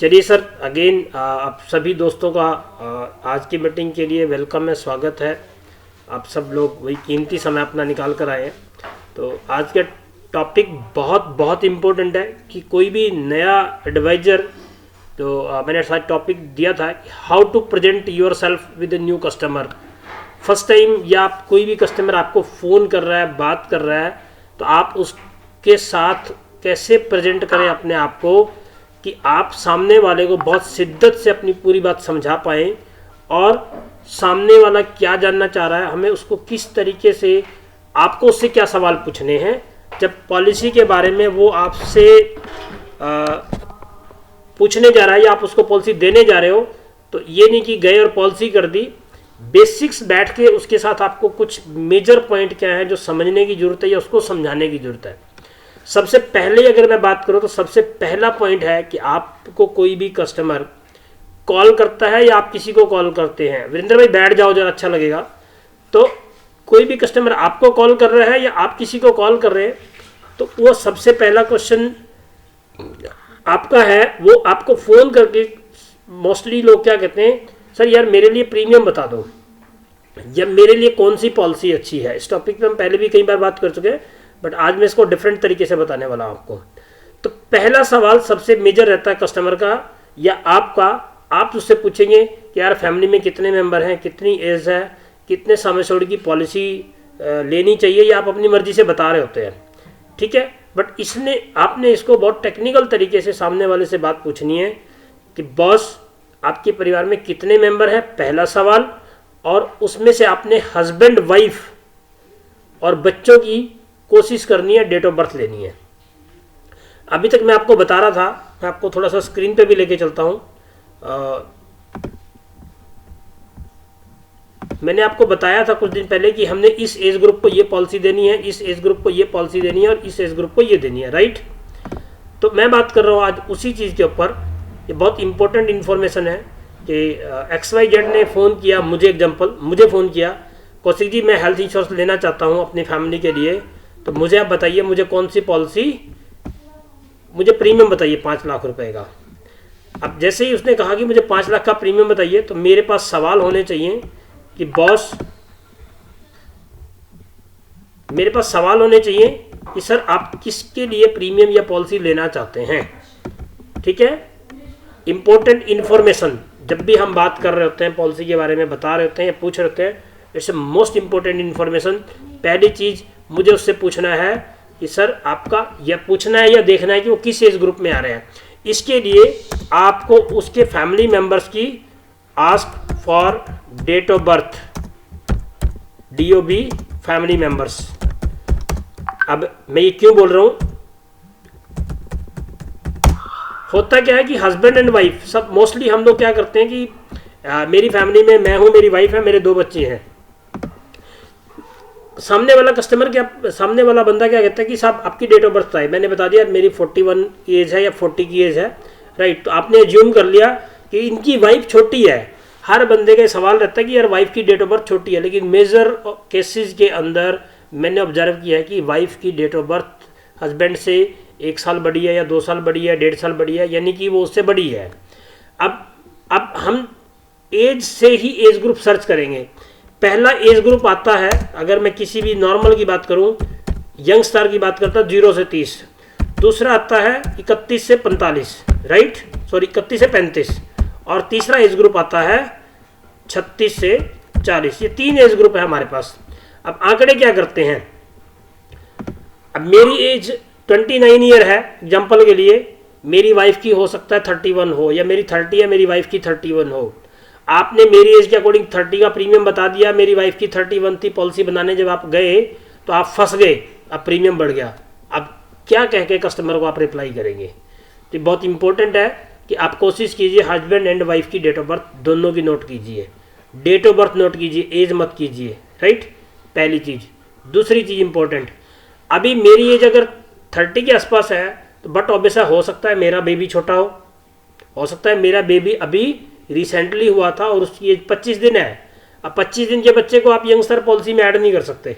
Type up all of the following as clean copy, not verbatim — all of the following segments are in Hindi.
चलिए सर, अगेन आप सभी दोस्तों का आज की मीटिंग के लिए वेलकम है, स्वागत है। आप सब लोग वही कीमती समय अपना निकाल कर आए हैं। तो आज का टॉपिक बहुत बहुत इम्पोर्टेंट है कि कोई भी नया एडवाइज़र, तो मैंने साथ टॉपिक दिया था how to present yourself with new customer. First time या आप कोई भी कस्टमर आपको फ़ोन कर रहा है, बात कर रहा है, तो आप उसके साथ कैसे प्रेजेंट करें अपने आप को कि आप सामने वाले को बहुत शिद्दत से अपनी पूरी बात समझा पाएँ और सामने वाला क्या जानना चाह रहा है, हमें उसको किस तरीके से, आपको उससे क्या सवाल पूछने हैं। जब पॉलिसी के बारे में वो आपसे पूछने जा रहा है या आप उसको पॉलिसी देने जा रहे हो, तो ये नहीं कि गए और पॉलिसी कर दी। बेसिक्स बैठ के उसके साथ आपको कुछ मेजर पॉइंट क्या है जो समझने की ज़रूरत है या उसको समझाने की ज़रूरत है। सबसे पहले अगर मैं बात करूं तो सबसे पहला पॉइंट है कि आपको कोई भी कस्टमर कॉल करता है या आप किसी को कॉल करते हैं। वीरेंद्र भाई बैठ जाओ जरा, अच्छा लगेगा। तो कोई भी कस्टमर आपको कॉल कर रहा है या आप किसी को कॉल कर रहे हैं, तो वो सबसे पहला क्वेश्चन आपका है, वो आपको फ़ोन करके मोस्टली लोग क्या कहते हैं, सर यार मेरे लिए प्रीमियम बता दो या मेरे लिए कौन सी पॉलिसी अच्छी है। इस टॉपिक पे हम पहले भी कई बार बात कर चुके हैं, बट आज मैं इसको डिफरेंट तरीके से बताने वाला हूं आपको। तो पहला सवाल सबसे मेजर रहता है कस्टमर का या आपका। आप उससे पूछेंगे कि यार फैमिली में कितने मेंबर हैं, कितनी एज है, कितने सम एश्योर्ड की पॉलिसी लेनी चाहिए, या आप अपनी मर्जी से बता रहे होते हैं, ठीक है। बट आपने इसको बहुत टेक्निकल तरीके से सामने वाले से बात पूछनी है कि बॉस आपके परिवार में कितने मेंबर हैं, पहला सवाल। और उसमें से आपने हस्बैंड, वाइफ और बच्चों की कोशिश करनी है, डेट ऑफ बर्थ लेनी है। अभी तक मैं आपको बता रहा था, मैं आपको थोड़ा सा स्क्रीन पे भी लेके चलता हूं। मैंने आपको बताया था कुछ दिन पहले कि हमने इस एज ग्रुप को ये पॉलिसी देनी है, इस एज ग्रुप को ये पॉलिसी देनी है और इस एज ग्रुप को ये देनी है, राइट। तो मैं बात कर रहा हूँ आज उसी चीज़ के ऊपर। ये बहुत इंपॉर्टेंट इन्फॉर्मेशन है कि XYZ ने फ़ोन किया, मुझे फ़ोन किया, कौशिक जी मैं हेल्थ इंश्योरेंस लेना चाहता हूँ अपनी फैमिली के लिए, तो मुझे आप बताइए मुझे कौन सी पॉलिसी, मुझे प्रीमियम बताइए 5 लाख रुपए का। अब जैसे ही उसने कहा कि मुझे 5 लाख का प्रीमियम बताइए, तो मेरे पास सवाल होने चाहिए कि बॉस, मेरे पास सवाल होने चाहिए कि सर आप किसके लिए प्रीमियम या पॉलिसी लेना चाहते हैं, ठीक है। इंपॉर्टेंट इन्फॉर्मेशन जब भी हम बात कर रहे होते हैं, पॉलिसी के बारे में बता रहे होते हैं या पूछ रहे होते हैं, इट्स मोस्ट इंपॉर्टेंट इन्फॉर्मेशन। पहली चीज़ मुझे उससे पूछना है कि सर आपका, या पूछना है या देखना है कि वो किस एज ग्रुप में आ रहे हैं। इसके लिए आपको उसके फैमिली मेंबर्स की ask for date of birth, DOB family members. अब मैं ये क्यों बोल रहा हूँ, होता क्या है कि हस्बैंड एंड वाइफ सब मोस्टली हम लोग क्या करते हैं कि मेरी फैमिली में मैं हूँ, मेरी वाइफ है, मेरे 2 बच्चे हैं। सामने वाला बंदा क्या कहता है कि साहब आपकी डेट ऑफ बर्थ है, मैंने बता दिया मेरी 41 की एज है या 40 की एज है, राइट। तो आपने एज्यूम कर लिया कि इनकी वाइफ छोटी है। हर बंदे का सवाल रहता है कि यार वाइफ की डेट ऑफ बर्थ छोटी है, लेकिन मेजर केसेस के अंदर मैंने ऑब्जर्व किया है कि वाइफ की डेट ऑफ बर्थ हस्बैंड से 1 साल बड़ी है या 2 साल बड़ी है, 1.5 साल बड़ी है, यानी कि वो उससे बड़ी है। अब हम एज से ही एज ग्रुप सर्च करेंगे। पहला एज ग्रुप आता है, अगर मैं किसी भी नॉर्मल की बात करूं, यंग स्टार की बात करता 0 से 30। दूसरा आता है 31 से 45, राइट, सॉरी 31 से 35। और तीसरा एज ग्रुप आता है 36 से 40। ये 3 एज ग्रुप है हमारे पास। अब आंकड़े क्या करते हैं, अब मेरी एज 29 ईयर है एग्जाम्पल के लिए, मेरी वाइफ की हो सकता है 31 हो, या मेरी 30 है, मेरी वाइफ की 31 हो। आपने मेरी एज के अकॉर्डिंग 30 का प्रीमियम बता दिया, मेरी वाइफ की 31 थी। पॉलिसी बनाने जब आप गए तो आप फंस गए, अब प्रीमियम बढ़ गया। अब क्या कह के कस्टमर को आप रिप्लाई करेंगे। तो बहुत इंपॉर्टेंट है कि आप कोशिश कीजिए हस्बैंड एंड वाइफ की डेट ऑफ बर्थ दोनों की नोट कीजिए, डेट ऑफ बर्थ नोट कीजिए, एज मत कीजिए, राइट, पहली चीज़। दूसरी चीज़ इंपॉर्टेंट, अभी मेरी एज अगर 30 के आसपास है, तो बट ऑब्वियस हो सकता है मेरा बेबी छोटा हो सकता है मेरा बेबी अभी रिसेंटली हुआ था और उसकी एज 25 दिन है। अब 25 दिन के बच्चे को आप यंगस्टर पॉलिसी में ऐड नहीं कर सकते,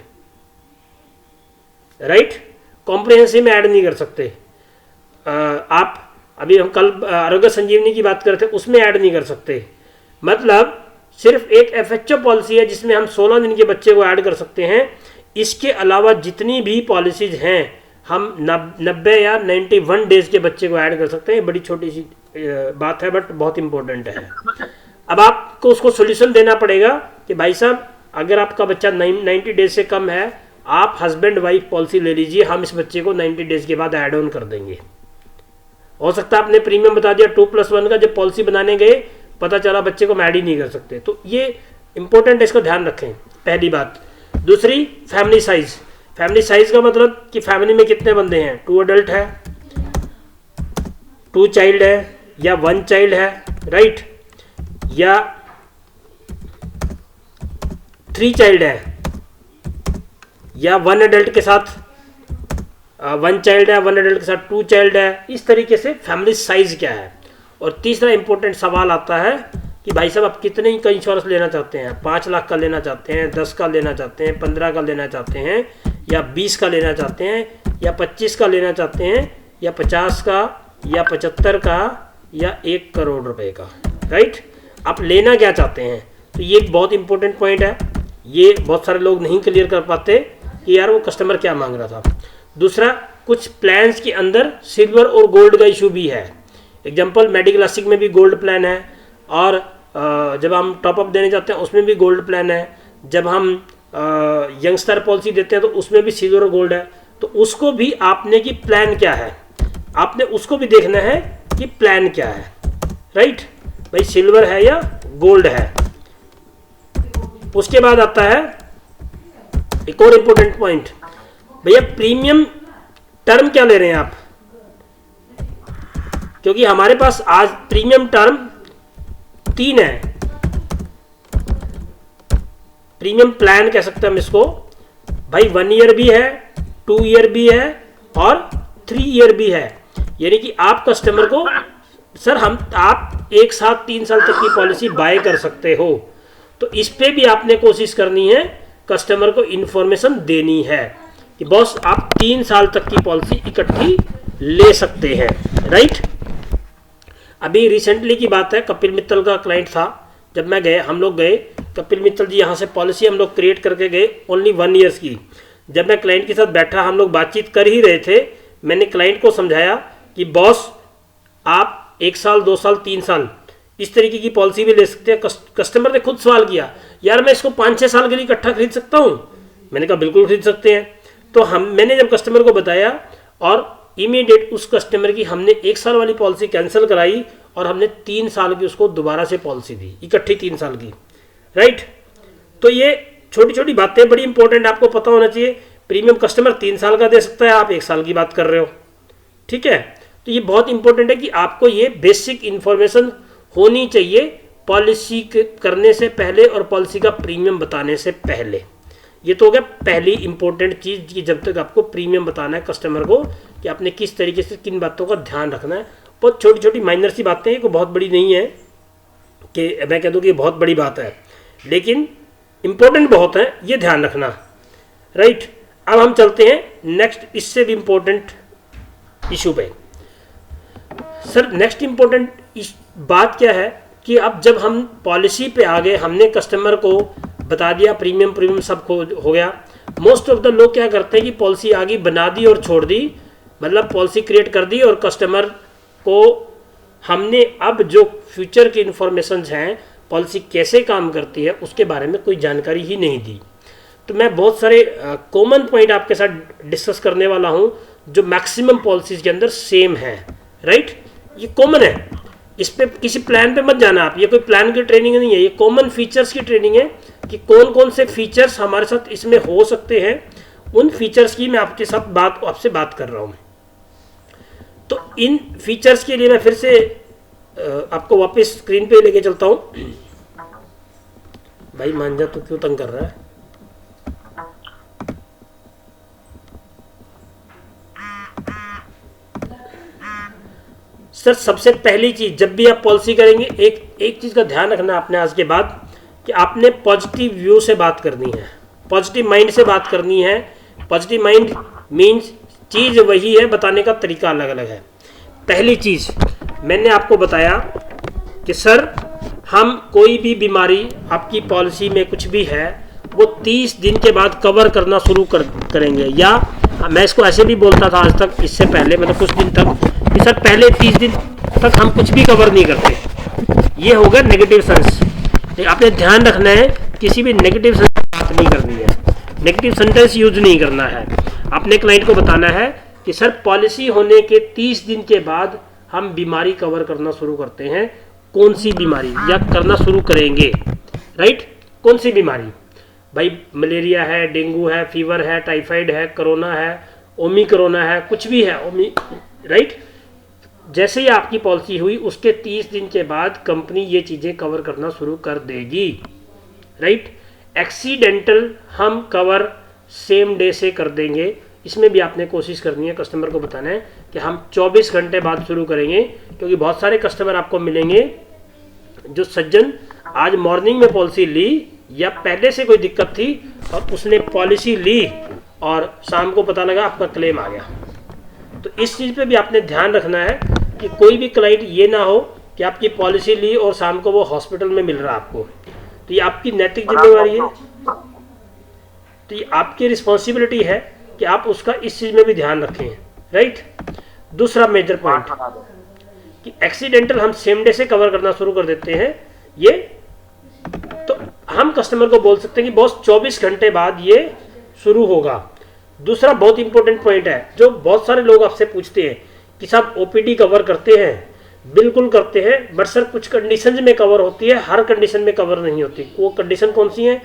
राइट, कॉम्प्रिहेंसिव में ऐड नहीं कर सकते। आप अभी हम कल आरोग्य संजीवनी की बात कर रहे थे, उसमें ऐड नहीं कर सकते। मतलब सिर्फ एक FHO पॉलिसी है जिसमें हम 16 दिन के बच्चे को ऐड कर सकते हैं। इसके अलावा जितनी भी पॉलिसीज हैं हम 90 या 91 डेज के बच्चे को ऐड कर सकते हैं। बड़ी छोटी सी बात है बट बहुत इंपॉर्टेंट है। अब आपको उसको सोल्यूशन देना पड़ेगा कि भाई साहब अगर आपका बच्चा 90 डेज से कम है, आप हस्बैंड वाइफ पॉलिसी ले लीजिए, हम इस बच्चे को 90 डेज के बाद ऐड ऑन कर देंगे। हो सकता है आपने प्रीमियम बता दिया 2+1 का, जब पॉलिसी बनाने गए पता चला बच्चे को हम ऐड ही नहीं कर सकते। तो ये इंपॉर्टेंट है, इसको ध्यान रखें, पहली बात। दूसरी, फैमिली साइज। फैमिली साइज का मतलब कि फैमिली में कितने बंदे हैं, 2 अडल्ट है, 2 चाइल्ड है, या 1 चाइल्ड है, राइट, या 3 चाइल्ड है, या 1 अडल्ट के साथ 1 चाइल्ड है, 1 अडल्ट के साथ 2 चाइल्ड है। इस तरीके से फैमिली साइज क्या है। और तीसरा इंपॉर्टेंट सवाल आता है कि भाई साहब आप कितने का इंश्योरेंस लेना चाहते हैं, 5 लाख का लेना चाहते हैं, 10 का लेना चाहते हैं, 15 का लेना चाहते हैं, या 20 का लेना चाहते हैं, या 25 का लेना चाहते हैं, या 50 का, या 75 का, या 1 करोड़ रुपए का, राइट। आप लेना क्या चाहते हैं। तो ये एक बहुत इंपॉर्टेंट पॉइंट है। ये बहुत सारे लोग नहीं क्लियर कर पाते कि यार वो कस्टमर क्या मांग रहा था। दूसरा, कुछ प्लान्स के अंदर सिल्वर और गोल्ड का इशू भी है। एग्जाम्पल, मेडिक्लासिक में भी गोल्ड प्लान है, और जब हम टॉपअप देने जाते हैं उसमें भी गोल्ड प्लान है। जब हम यंगस्टर पॉलिसी देते हैं तो उसमें भी सिल्वर और गोल्ड है। तो उसको भी आपने कि प्लान क्या है, आपने उसको भी देखना है कि प्लान क्या है, राइट भाई, सिल्वर है या गोल्ड है। उसके बाद आता है एक और इंपॉर्टेंट पॉइंट, भैया प्रीमियम टर्म क्या ले रहे हैं आप, क्योंकि हमारे पास आज प्रीमियम टर्म 3 है। प्रीमियम प्लान कह सकते हैं हम इसको भाई, 1 ईयर भी है, 2 ईयर भी है, और 3 ईयर भी है। यानी कि आप कस्टमर को सर आप 1 साथ 3 साल तक की पॉलिसी बाय कर सकते हो। तो इस पे भी आपने कोशिश करनी है, कस्टमर को इंफॉर्मेशन देनी है कि बॉस आप 3 साल तक की पॉलिसी इकट्ठी ले सकते हैं, राइट। अभी रिसेंटली की बात है, कपिल मित्तल का क्लाइंट था। जब मैं गए, हम लोग गए, कपिल मित्तल जी यहाँ से पॉलिसी हम लोग क्रिएट करके गए ओनली 1 ईयर्स की। जब मैं क्लाइंट के साथ बैठा, हम लोग बातचीत कर ही रहे थे, मैंने क्लाइंट को समझाया कि बॉस आप 1 साल 2 साल 3 साल इस तरीके की पॉलिसी भी ले सकते हैं। कस्टमर ने खुद सवाल किया, यार मैं इसको 5-6 साल के लिए इकट्ठा खरीद सकता हूँ। मैंने कहा बिल्कुल खरीद सकते हैं। तो मैंने जब कस्टमर को बताया, और इमीडिएट उस कस्टमर की हमने 1 साल वाली पॉलिसी कैंसिल कराई, और हमने 3 साल की उसको दोबारा से पॉलिसी दी, इकट्ठी 3 साल की, राइट। तो ये छोटी छोटी बातें बड़ी इंपॉर्टेंट आपको पता होना चाहिए। प्रीमियम कस्टमर 3 साल का दे सकता है, आप 1 साल की बात कर रहे हो, ठीक है। तो ये बहुत इंपॉर्टेंट है कि आपको ये बेसिक इंफॉर्मेशन होनी चाहिए पॉलिसी करने से पहले और पॉलिसी का प्रीमियम बताने से पहले। ये तो हो गया पहली इंपॉर्टेंट चीज़ कि जब तक आपको प्रीमियम बताना है कस्टमर को कि आपने किस तरीके से किन बातों का ध्यान रखना है। बहुत छोटी छोटी माइनर सी बातें हैं, कोई बहुत बड़ी नहीं है कि मैं कह दूँ कि बहुत बड़ी बात है, लेकिन इंपॉर्टेंट बहुत है, ये ध्यान रखना, राइट। अब हम चलते हैं नेक्स्ट, इससे भी इंपॉर्टेंट इशू पे। सर नेक्स्ट इंपॉर्टेंट बात क्या है कि अब जब हम पॉलिसी पे आ गए, हमने कस्टमर को बता दिया प्रीमियम सब हो गया। मोस्ट ऑफ द लोग क्या करते हैं कि पॉलिसी आगे बना दी और छोड़ दी, मतलब पॉलिसी क्रिएट कर दी और कस्टमर को हमने अब जो फ्यूचर की इंफॉर्मेशन हैं, पॉलिसी कैसे काम करती है उसके बारे में कोई जानकारी ही नहीं दी। तो मैं बहुत सारे कॉमन पॉइंट आपके साथ डिस्कस करने वाला हूं जो मैक्सिमम पॉलिसीज के अंदर सेम है, राइट। ये कॉमन है, इस पे किसी प्लान पे मत जाना आप, ये कोई प्लान की ट्रेनिंग नहीं है, ये कॉमन फीचर्स की ट्रेनिंग है कि कौन कौन से फीचर्स हमारे साथ इसमें हो सकते हैं। उन फीचर्स की मैं आपसे बात कर रहा हूँ। तो इन फीचर्स के लिए मैं फिर से आपको वापस स्क्रीन पे लेके चलता हूँ। भाई मान जा, तू क्यों तंग कर रहा है। सर सबसे पहली चीज, जब भी आप पॉलिसी करेंगे, एक चीज का ध्यान रखना आपने आज के बाद कि आपने पॉजिटिव व्यू से बात करनी है, पॉजिटिव माइंड से बात करनी है। पॉजिटिव माइंड मीन्स चीज वही है, बताने का तरीका अलग अलग है। पहली चीज मैंने आपको बताया कि सर हम कोई भी बीमारी आपकी पॉलिसी में कुछ भी है वो 30 दिन के बाद कवर करना शुरू करेंगे, या मैं इसको ऐसे भी बोलता था आज तक, इससे पहले मतलब कुछ दिन तक, कि सर पहले 30 दिन तक हम कुछ भी कवर नहीं करते। ये होगा नेगेटिव सेंस। आपने ध्यान रखना है किसी भी नेगेटिव सेंस बात नहीं करनी है, नेगेटिव सेंटेंस यूज नहीं करना है। आपने क्लाइंट को बताना है कि सर पॉलिसी होने के 30 दिन के बाद हम बीमारी कवर करना शुरू करते हैं। कौन सी बीमारी या करना शुरू करेंगे, राइट? कौन सी बीमारी भाई? मलेरिया है, डेंगू है, फीवर है, टाइफाइड है, कोरोना है, ओमिक्रोना है, कुछ भी है, राइट? जैसे ही आपकी पॉलिसी हुई उसके 30 दिन के बाद कंपनी ये चीज़ें कवर करना शुरू कर देगी, राइट? एक्सीडेंटल हम कवर सेम डे से कर देंगे। इसमें भी आपने कोशिश करनी है, कस्टमर को बताना है कि हम 24 घंटे बाद शुरू करेंगे, क्योंकि बहुत सारे कस्टमर आपको मिलेंगे जो सज्जन आज मॉर्निंग में पॉलिसी ली या पहले से कोई दिक्कत थी और उसने पॉलिसी ली और शाम को पता लगा आपका क्लेम आ गया। तो इस चीज़ पे भी आपने ध्यान रखना है कि कोई भी क्लाइंट ये ना हो कि आपकी पॉलिसी ली और शाम को वो हॉस्पिटल में मिल रहा है आपको। तो ये आपकी नैतिक जिम्मेवारी है, तो ये आपकी रिस्पॉन्सिबिलिटी है कि आप उसका इस चीज़ में भी ध्यान रखें, राइट? दूसरा मेजर पॉइंट कि एक्सीडेंटल हम सेम डे से कवर करना शुरू कर देते हैं। ये तो हम कस्टमर को बोल सकते हैं कि बॉस 24 घंटे बाद ये शुरू होगा। दूसरा बहुत इंपॉर्टेंट पॉइंट है जो बहुत सारे लोग आपसे पूछते हैं कि साहब ओपीडी कवर करते हैं? बिल्कुल करते हैं, बट सर कुछ कंडीशंस में कवर होती है, हर कंडीशन में कवर नहीं होती। वो कंडीशन कौन सी है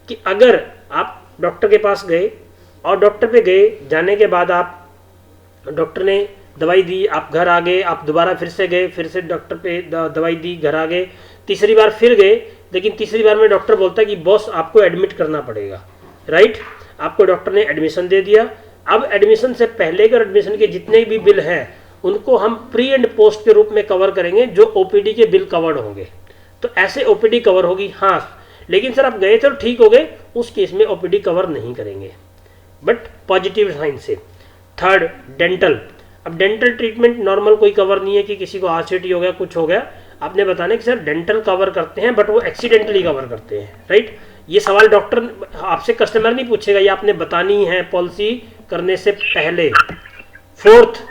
कि अगर आप डॉक्टर के पास गए और डॉक्टर पे गए, जाने के बाद आप डॉक्टर ने दवाई दी, आप घर आ गए, आप दोबारा फिर से गए, फिर से डॉक्टर पे दवाई दी, घर आ गए, तीसरी बार फिर गए, लेकिन तीसरी बार में डॉक्टर बोलता है कि बॉस आपको एडमिट करना पड़ेगा, राइट? आपको डॉक्टर ने एडमिशन दे दिया। अब एडमिशन से पहले के एडमिशन के जितने भी बिल हैं उनको हम प्री एंड पोस्ट के रूप में कवर करेंगे, जो ओपीडी के बिल कवर्ड होंगे। तो ऐसे ओपीडी कवर होगी, हाँ। लेकिन सर आप गए थे और ठीक हो गए, उस केस में ओपीडी कवर नहीं करेंगे, बट पॉजिटिव साइन से। Third, dental. अब डेंटल ट्रीटमेंट नॉर्मल कोई कवर नहीं है कि किसी को आरसीटी हो गया, कुछ हो गया, आपने बताना कि सर डेंटल कवर करते हैं, बट वो एक्सीडेंटली कवर करते हैं, राइट? ये सवाल डॉक्टर आपसे कस्टमर नहीं पूछेगा, ये आपने बतानी है पॉलिसी करने से पहले। फोर्थ,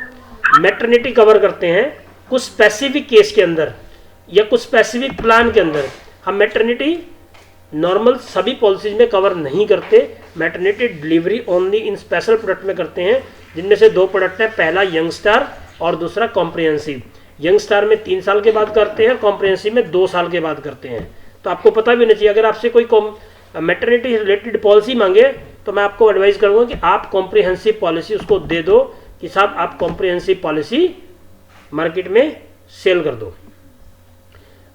मैटरनिटी कवर करते हैं कुछ स्पेसिफिक केस के अंदर या कुछ स्पेसिफिक प्लान के अंदर। हम मैटरनिटी नॉर्मल सभी पॉलिसीज में कवर नहीं करते, maternity delivery only in special product में करते हैं, जिनमें से 2 प्रोडक्ट है, पहला यंग स्टार और दूसरा कॉम्प्रिहेंसिव। यंग स्टार में 3 साल के बाद करते हैं, कॉम्प्रिहेंसिव में 2 साल के बाद करते हैं। तो आपको पता भी नहीं चाहिए, अगर आपसे कोई मैटरनिटी रिलेटेड पॉलिसी मांगे तो मैं आपको एडवाइस करूंगा कि आप कॉम्प्रिहेंसिव पॉलिसी उसको दे दो कि साहब आप कॉम्प्रिहेंसिव पॉलिसी मार्केट में सेल कर दो।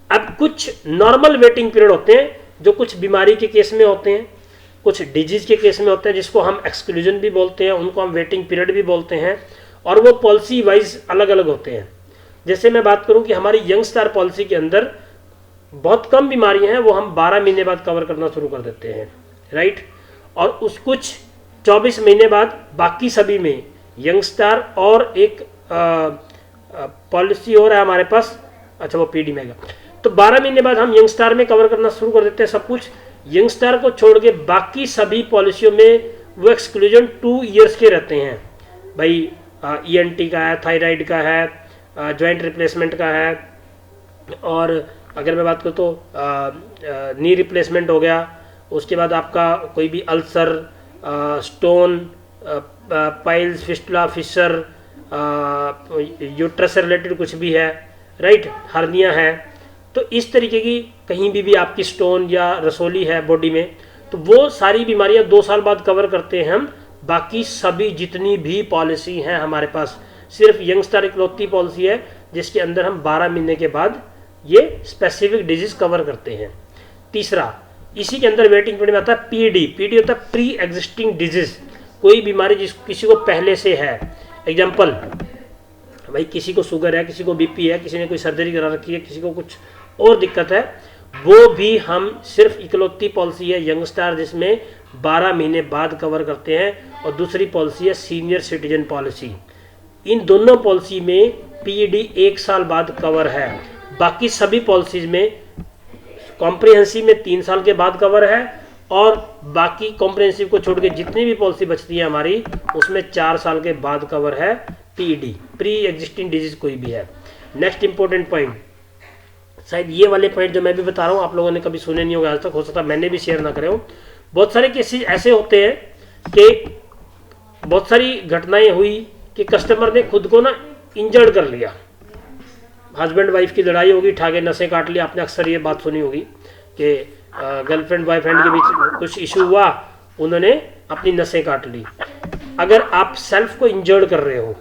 अब कुछ नॉर्मल वेटिंग पीरियड होते हैं जो कुछ बीमारी के केस में होते हैं, कुछ डिजीज के केस में होते हैं, जिसको हम एक्सक्लूजन भी बोलते हैं, उनको हम वेटिंग पीरियड भी बोलते हैं, और वो पॉलिसी वाइज अलग अलग होते हैं। जैसे मैं बात करूं कि हमारी यंग स्टार पॉलिसी के अंदर बहुत कम बीमारियां हैं, वो हम 12 महीने बाद कवर करना शुरू कर देते हैं, राइट? और उस कुछ 24 महीने बाद बाकी सभी में यंग स्टार और एक पॉलिसी और है हमारे पास, अच्छा वो पीडी मेगा। तो 12 महीने बाद हम यंग स्टार में कवर करना शुरू कर देते हैं सब कुछ। यंग स्टार को छोड़ के बाकी सभी पॉलिसियों में वो एक्सक्लूजन 2 इयर्स के रहते हैं। भाई ईएनटी का है, थायराइड का है, जॉइंट रिप्लेसमेंट का है, और अगर मैं बात करूँ तो नी रिप्लेसमेंट हो गया, उसके बाद आपका कोई भी ulcer, stone, piles, fistula, fissure, uterus से रिलेटेड कुछ भी है, राइट? हर्निया है, तो इस तरीके की कहीं भी आपकी स्टोन या रसोली है बॉडी में, तो वो सारी बीमारियां 2 साल बाद कवर करते हैं हम। बाकी सभी जितनी भी पॉलिसी हैं हमारे पास, सिर्फ यंग स्टार इकलौती पॉलिसी है जिसके अंदर हम 12 महीने के बाद ये स्पेसिफिक डिजीज कवर करते हैं। तीसरा, इसी के अंदर वेटिंग पीरियड में आता है पीडी। पीडी होता है प्री एग्जिस्टिंग डिजीज, कोई बीमारी जिस किसी को पहले से है। एग्जाम्पल, भाई किसी को शुगर है, किसी को बीपी है, किसी ने कोई सर्जरी करा रखी है, किसी को कुछ और दिक्कत है, वो भी हम सिर्फ इकलौती पॉलिसी है यंग स्टार जिसमें 12 महीने बाद कवर करते हैं। और दूसरी पॉलिसी है सीनियर सिटीजन पॉलिसी। इन दोनों पॉलिसी में पीईडी 1 साल बाद कवर है। बाकी सभी पॉलिसीज में कॉम्प्रिहेंसिव में 3 साल के बाद कवर है और बाकी कॉम्प्रिहेंसिव को छोड़ के जितनी भी पॉलिसी बचती है हमारी उसमें 4 साल के बाद कवर है पीईडी, प्री एग्जिस्टिंग डिजीज कोई भी है। नेक्स्ट इंपॉर्टेंट पॉइंट, शायद ये वाले पॉइंट जो मैं भी बता रहा हूँ आप लोगों ने कभी सुने नहीं होगा आज तक, हो सकता मैंने भी शेयर ना करे हो। बहुत सारे केसेस ऐसे होते हैं कि बहुत सारी घटनाएं हुई कि कस्टमर ने खुद को ना इंजर्ड कर लिया, हस्बैंड वाइफ की लड़ाई होगी, ठाके नसें काट लिया। आपने अक्सर ये बात सुनी होगी कि गर्लफ्रेंड बॉयफ्रेंड के बीच कुछ इशू हुआ, उन्होंने अपनी नसें काट ली। अगर आप सेल्फ को इंजर्ड कर रहे हो,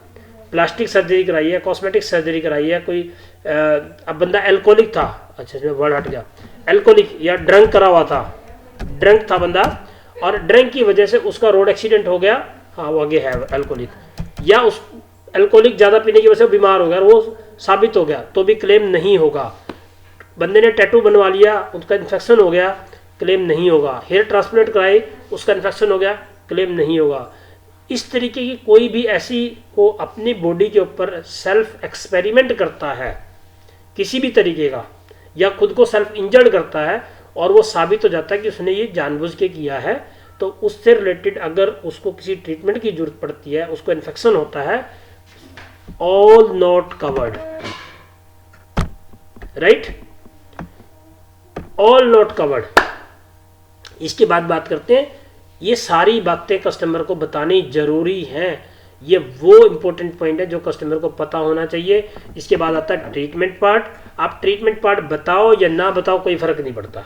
प्लास्टिक सर्जरी कराई है, कॉस्मेटिक सर्जरी कराई है, कोई अब बंदा एल्कोहलिक था, अच्छा इसमें वर्ड हट गया, एल्कोहलिक या ड्रंक करा हुआ था, ड्रंक था बंदा और ड्रंक की वजह से उसका रोड एक्सीडेंट हो गया, हाँ वो आगे है एल्कोहलिक, या उस एल्कोहलिक ज़्यादा पीने की वजह से बीमार हो गया, वो साबित हो गया तो भी क्लेम नहीं होगा। बंदे ने टैटू बनवा लिया, उसका इन्फेक्शन हो गया, क्लेम नहीं होगा। हेयर ट्रांसप्लांट कराए, उसका इन्फेक्शन हो गया, क्लेम नहीं होगा। इस तरीके की कोई भी ऐसी को अपनी बॉडी के ऊपर सेल्फ एक्सपेरिमेंट करता है किसी भी तरीके का, या खुद को सेल्फ इंजर्ड करता है और वो साबित हो जाता है कि उसने ये जानबूझ के किया है, तो उससे रिलेटेड अगर उसको किसी ट्रीटमेंट की जरूरत पड़ती है, उसको इन्फेक्शन होता है, all not covered, right, all not covered. इसके बाद बात करते हैं, ये सारी बातें कस्टमर को बतानी जरूरी हैं, ये वो इंपॉर्टेंट पॉइंट है जो कस्टमर को पता होना चाहिए। इसके बाद आता है ट्रीटमेंट पार्ट। आप ट्रीटमेंट पार्ट बताओ या ना बताओ कोई फर्क नहीं पड़ता।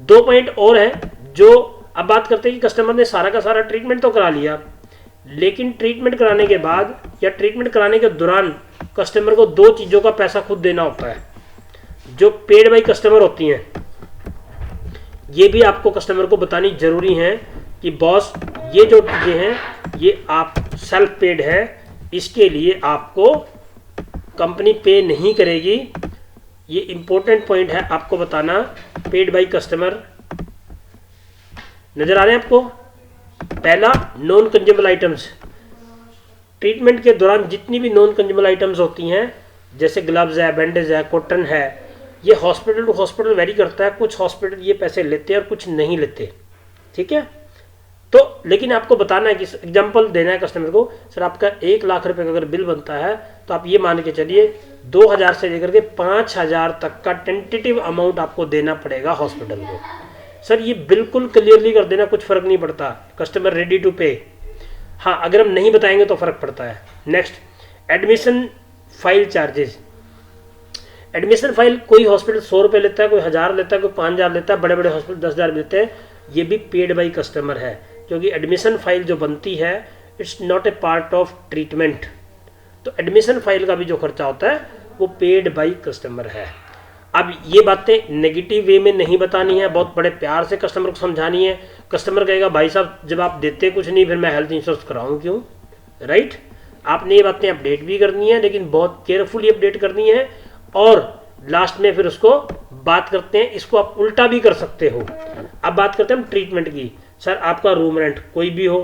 2 पॉइंट और हैं जो अब बात करते हैं कि कस्टमर ने सारा का सारा ट्रीटमेंट तो करा लिया, लेकिन ट्रीटमेंट कराने के बाद या ट्रीटमेंट कराने के दौरान कस्टमर को 2 चीज़ों का पैसा खुद देना होता है जो पेड बाई कस्टमर होती हैं। ये भी आपको कस्टमर को बतानी जरूरी है कि बॉस ये जो चीज़ें हैं ये आप सेल्फ पेड है, इसके लिए आपको कंपनी पे नहीं करेगी। ये इंपॉर्टेंट पॉइंट है आपको बताना, पेड बाई कस्टमर। नजर आ रहे हैं आपको? पहला, नॉन कंज्यूमर आइटम्स। ट्रीटमेंट के दौरान जितनी भी नॉन कंज्यूमर आइटम्स होती हैं, जैसे ग्लव्स है, बैंडेज है, कॉटन है, ये हॉस्पिटल टू हॉस्पिटल वेरी करता है। कुछ हॉस्पिटल ये पैसे लेते हैं और कुछ नहीं लेते, ठीक है। तो लेकिन आपको बताना है कि एग्जांपल देना है कस्टमर को, सर आपका 1 लाख रुपए का अगर बिल बनता है तो आप ये मान के चलिए 2000 से लेकर के 5000 तक का टेंटेटिव अमाउंट आपको देना पड़ेगा हॉस्पिटल को। सर ये बिल्कुल क्लियरली कर देना, कुछ फर्क नहीं पड़ता, कस्टमर रेडी टू पे। हाँ, अगर हम नहीं बताएंगे तो फर्क पड़ता है। Next, admission file charges. Admission file कोई हॉस्पिटल 100 रुपये लेता है, कोई 1000 लेता है, कोई 5000 लेता है, बड़े बड़े हॉस्पिटल 10,000 लेते हैं। ये भी पेड बाई कस्टमर है, क्योंकि एडमिशन फाइल जो बनती है it's not a part of treatment. तो एडमिशन फाइल का भी जो खर्चा होता है वो पेड बाई कस्टमर है। अब ये बातें नेगेटिव वे में नहीं बतानी है, बहुत बड़े प्यार से कस्टमर को समझानी है। कस्टमर कहेगा भाई साहब जब आप देते कुछ नहीं फिर मैं हेल्थ इंश्योरेंस कराऊं क्यों, राइट। आपने ये बातें अपडेट भी करनी है, लेकिन बहुत केयरफुली अपडेट करनी है। और लास्ट में फिर उसको बात करते हैं, इसको आप उल्टा भी कर सकते हो। अब बात करते हैं हम ट्रीटमेंट की। सर आपका रूम रेंट कोई भी हो,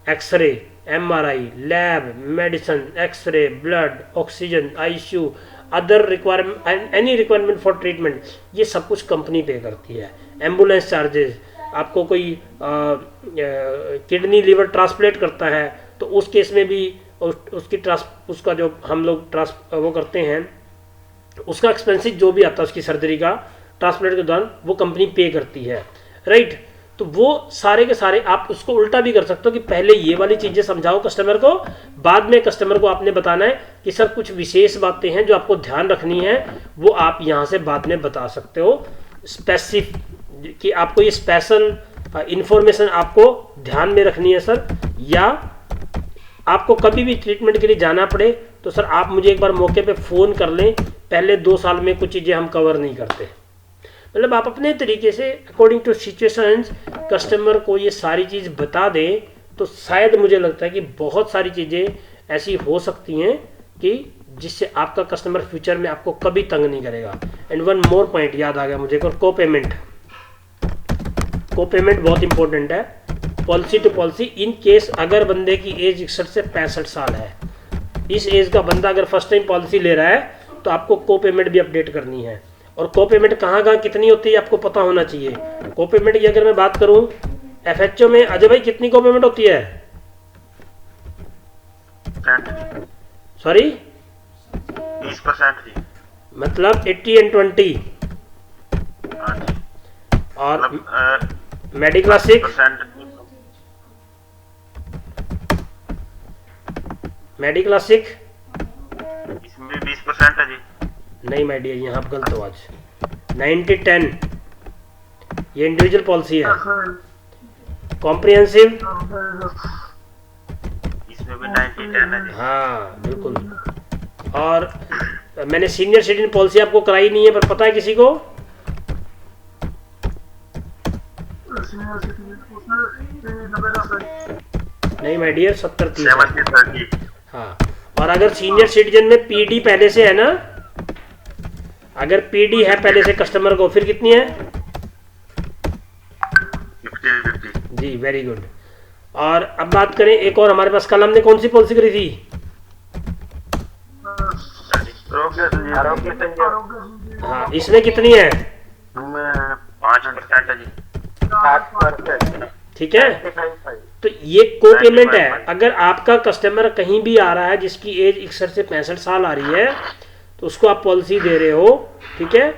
x-ray, MRI, lab, medicine, x-ray, blood, oxygen, ICU, other requirement, any requirement for treatment, ये सब कुछ कंपनी पे करती है। एम्बुलेंस चार्जेस, आपको कोई किडनी लिवर ट्रांसप्लांट करता है तो उस केस में भी उसका जो हम लोग वो करते हैं, उसका एक्सपेंसिव जो भी आता है उसकी सर्जरी का ट्रांसप्लांट के दौरान, वो कंपनी पे करती है, राइट। तो वो सारे के सारे आप उसको उल्टा भी कर सकते हो कि पहले ये वाली चीज़ें समझाओ कस्टमर को, बाद में कस्टमर को आपने बताना है कि सर कुछ विशेष बातें हैं जो आपको ध्यान रखनी है, वो आप यहाँ से बाद में बता सकते हो स्पेसिफिक, कि आपको ये स्पेशल इंफॉर्मेशन आपको ध्यान में रखनी है सर। या आपको कभी भी ट्रीटमेंट के लिए जाना पड़े तो सर आप मुझे एक बार मौके पे फ़ोन कर लें, पहले 2 साल में कुछ चीज़ें हम कवर नहीं करते। मतलब आप अपने तरीके से अकॉर्डिंग टू सिचुएशंस कस्टमर को ये सारी चीज़ बता दें, तो शायद मुझे लगता है कि बहुत सारी चीज़ें ऐसी हो सकती हैं कि जिससे आपका कस्टमर फ्यूचर में आपको कभी तंग नहीं करेगा। एंड वन मोर पॉइंट याद आ गया मुझे, को पेमेंट बहुत इंपॉर्टेंट है। Policy to policy, in case अगर बंदे की एज 61 से 65 साल है, इस एज का बंदा अगर फर्स्ट टाइम पॉलिसी ले रहा है तो आपको को पेमेंट भी अपडेट करनी है। और को पेमेंट कहाँ कहाँ कितनी होती है आपको पता होना चाहिए। को पेमेंट की अगर मैं बात करूँ FHO में, अजय भाई कितनी को पेमेंट होती है? सॉरी 20% जी। मतलब 80 and 20। और मेडी क्लासिक मेडी क्लासिक इसमें 20% है जी। नहीं माय डियर, यहाँ आप गलत हो आज। 90-10 ये इंडिविजुअल पॉलिसी है। कॉम्प्रिहेंसिव इसमें भी 90-10 है जी। हाँ बिल्कुल। और मैंने सीनियर सिटीजन पॉलिसी आपको कराई नहीं है, पर पता है किसी को? नहीं माय डियर, 70-30। हाँ, और अगर सीनियर सिटीजन में PD पहले से है ना, अगर PD है पहले से कस्टमर को, फिर कितनी है? 50-50 जी, वेरी गुड। और अब बात करें एक और, हमारे पास कल हमने कौन सी पॉलिसी करी थी? हाँ, इसमें कितनी है? 5% है जी। ठीक है, तो ये को पेमेंट है। अगर आपका कस्टमर कहीं भी आ रहा है जिसकी एज 61 से 65 साल आ रही है, तो उसको आप पॉलिसी दे रहे हो, ठीक है,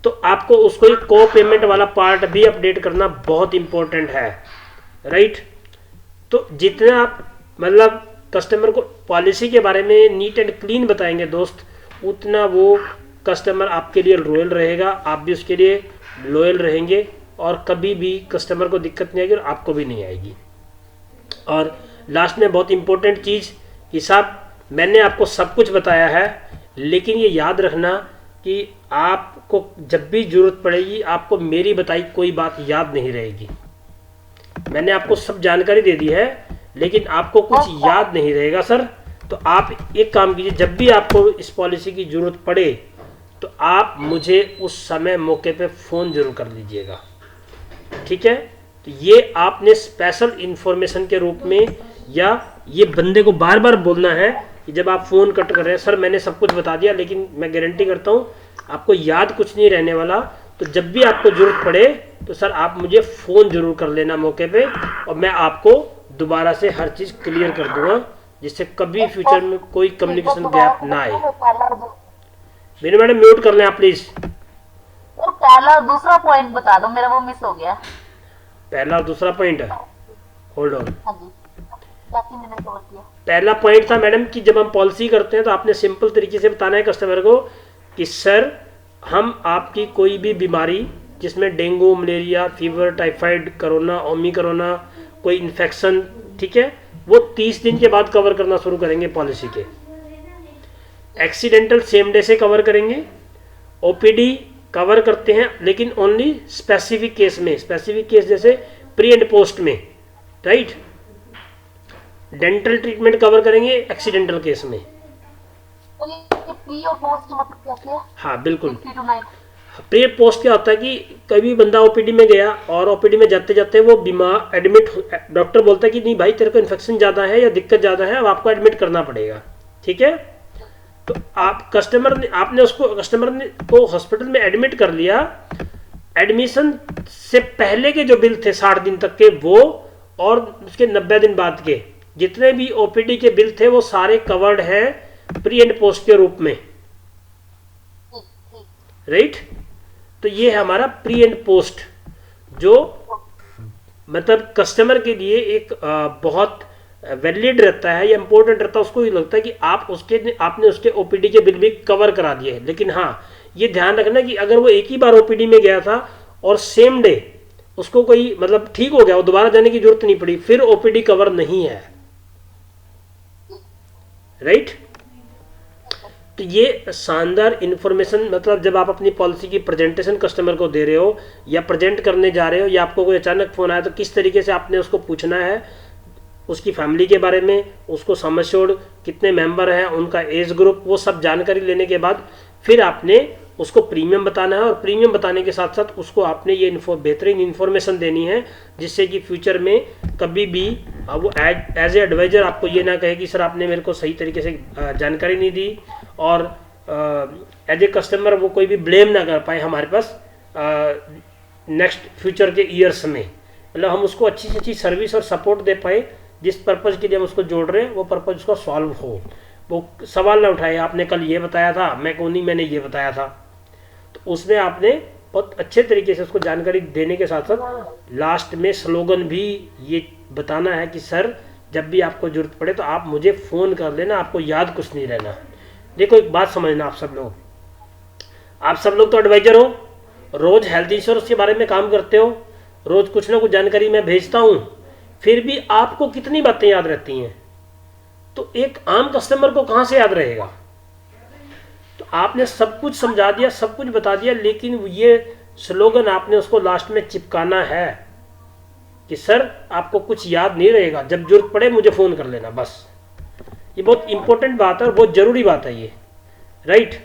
तो आपको उसको एक को पेमेंट वाला पार्ट भी अपडेट करना बहुत इंपॉर्टेंट है, राइट। तो जितना आप मतलब कस्टमर को पॉलिसी के बारे में नीट एंड क्लीन बताएंगे दोस्त, उतना वो कस्टमर आपके लिए लॉयल रहेगा, आप भी उसके लिए लॉयल रहेंगे, और कभी भी कस्टमर को दिक्कत नहीं आएगी और आपको भी नहीं आएगी। और लास्ट में बहुत इंपॉर्टेंट चीज़ कि साहब, मैंने आपको सब कुछ बताया है, लेकिन ये याद रखना कि आपको जब भी ज़रूरत पड़ेगी आपको मेरी बताई कोई बात याद नहीं रहेगी। मैंने आपको सब जानकारी दे दी है, लेकिन आपको कुछ याद नहीं रहेगा सर। तो आप एक काम कीजिए, जब भी आपको इस पॉलिसी की ज़रूरत पड़े तो आप मुझे उस समय मौके पे फ़ोन ज़रूर कर लीजिएगा, ठीक है। तो ये आपने स्पेशल इंफॉर्मेशन के रूप में, या ये बंदे को बार बार बोलना है कि जब आप फ़ोन कट कर रहे हैं, सर मैंने सब कुछ बता दिया, लेकिन मैं गारंटी करता हूँ आपको याद कुछ नहीं रहने वाला। तो जब भी आपको ज़रूरत पड़े तो सर आप मुझे फ़ोन ज़रूर कर लेना मौके पे, और मैं आपको दोबारा से हर चीज़ क्लियर कर दूंगा, जिससे कभी फ्यूचर में कोई कम्युनिकेशन गैप ना आए। मेरे मैडम म्यूट कर लें आप प्लीज़। पहला और दूसरा पॉइंट बता दो, मेरा वो मिस हो गया। पहला और दूसरा पॉइंट है, होल्ड ऑन। हाँ जी, बाकी मैंने कवर किया। पहला पॉइंट था मैडम कि जब हम पॉलिसी करते हैं तो आपने सिंपल तरीके से बताना है कस्टमर को कि सर हम आपकी कोई भी बीमारी जिसमें dengue, malaria, fever, typhoid, corona, ओमी कोरोना, कोई इन्फेक्शन, ठीक है, वो 30 दिन के बाद कवर करना शुरू करेंगे पॉलिसी के। एक्सीडेंटल सेम डे से कवर करेंगे। OPD कवर करते हैं, लेकिन ओनली स्पेसिफिक केस में, स्पेसिफिक केस जैसे प्री एंड पोस्ट में, राइट। डेंटल ट्रीटमेंट कवर करेंगे एक्सीडेंटल केस में। तो ये प्री और पोस्ट मतलब क्या है? हाँ बिल्कुल। 60 to 9 प्री पोस्ट क्या होता है कि कभी बंदा OPD में गया और OPD में जाते जाते वो बीमार एडमिट, डॉक्टर बोलता है कि नहीं भाई तेरे को इन्फेक्शन ज़्यादा है या दिक्कत ज़्यादा है, अब आपको एडमिट करना पड़ेगा, ठीक है। तो आप कस्टमर ने को हॉस्पिटल में एडमिट कर लिया, एडमिशन से पहले के जो बिल थे 60 दिन तक के वो, और उसके 90 दिन बाद के जितने भी OPD के बिल थे वो सारे कवर्ड हैं प्री एंड पोस्ट के रूप में, राइट। तो ये है हमारा प्री एंड पोस्ट, जो मतलब कस्टमर के लिए एक बहुत वैलिड रहता है या इंपॉर्टेंट रहता है। उसको ये लगता है कि आपने उसके OPD के बिल भी कवर करा दिए। लेकिन हाँ, ये ध्यान रखना कि अगर वो एक ही बार OPD में गया था और सेम डे उसको कोई मतलब ठीक हो गया, वो दोबारा जाने की जरूरत नहीं पड़ी, फिर OPD कवर नहीं है, राइट। तो ये शानदार इन्फॉर्मेशन, मतलब जब आप अपनी पॉलिसी की प्रेजेंटेशन कस्टमर को दे रहे हो या प्रेजेंट करने जा रहे हो, या आपको कोई अचानक फ़ोन आया, तो किस तरीके से आपने उसको पूछना है, उसकी फैमिली के बारे में, उसको सम एश्योर्ड कितने मेंबर हैं, उनका एज ग्रुप, वो सब जानकारी लेने के बाद फिर आपने उसको प्रीमियम बताना है, और प्रीमियम बताने के साथ साथ उसको आपने ये बेहतरीन इन्फॉर्मेशन देनी है, जिससे कि फ्यूचर में कभी भी वो एज ए एडवाइज़र आपको ये ना कहे कि सर आपने मेरे को सही तरीके से जानकारी नहीं दी, और एज ए कस्टमर वो कोई भी ब्लेम ना कर पाए हमारे पास नेक्स्ट फ्यूचर के ईयर्स में। मतलब हम उसको अच्छी से अच्छी सर्विस और सपोर्ट दे पाए, जिस पर्पज़ के लिए हम उसको जोड़ रहे हैं वो पर्पज़ उसका सॉल्व हो। वो सवाल ना उठाए आपने कल ये बताया था, मैं कौन नहीं, मैंने ये बताया था। तो उसमें आपने बहुत अच्छे तरीके से उसको जानकारी देने के साथ साथ लास्ट में स्लोगन भी ये बताना है कि सर जब भी आपको ज़रूरत पड़े तो आप मुझे फ़ोन कर लेना, आपको याद कुछ नहीं रहना। देखो एक बात समझना, आप सब लोग तो एडवाइज़र हो, रोज़ हेल्थ इंश्योरेंस के बारे में काम करते हो, रोज़ कुछ ना कुछ जानकारी मैं भेजता हूँ, फिर भी आपको कितनी बातें याद रहती हैं? तो एक आम कस्टमर को कहाँ से याद रहेगा? तो आपने सब कुछ समझा दिया, सब कुछ बता दिया, लेकिन ये स्लोगन आपने उसको लास्ट में चिपकाना है कि सर आपको कुछ याद नहीं रहेगा, जब जरूरत पड़े मुझे फ़ोन कर लेना, बस। ये बहुत इंपॉर्टेंट बात है और बहुत ज़रूरी बात है ये, राइट।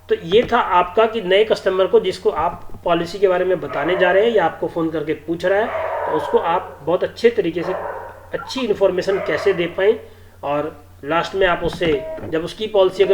तो ये था आपका कि नए कस्टमर को जिसको आप पॉलिसी के बारे में बताने जा रहे हैं या आपको फ़ोन करके पूछ रहा है, तो उसको आप बहुत अच्छे तरीके से अच्छी इन्फॉर्मेशन कैसे दे पाएँ, और लास्ट में आप उससे जब उसकी पॉलिसी अगर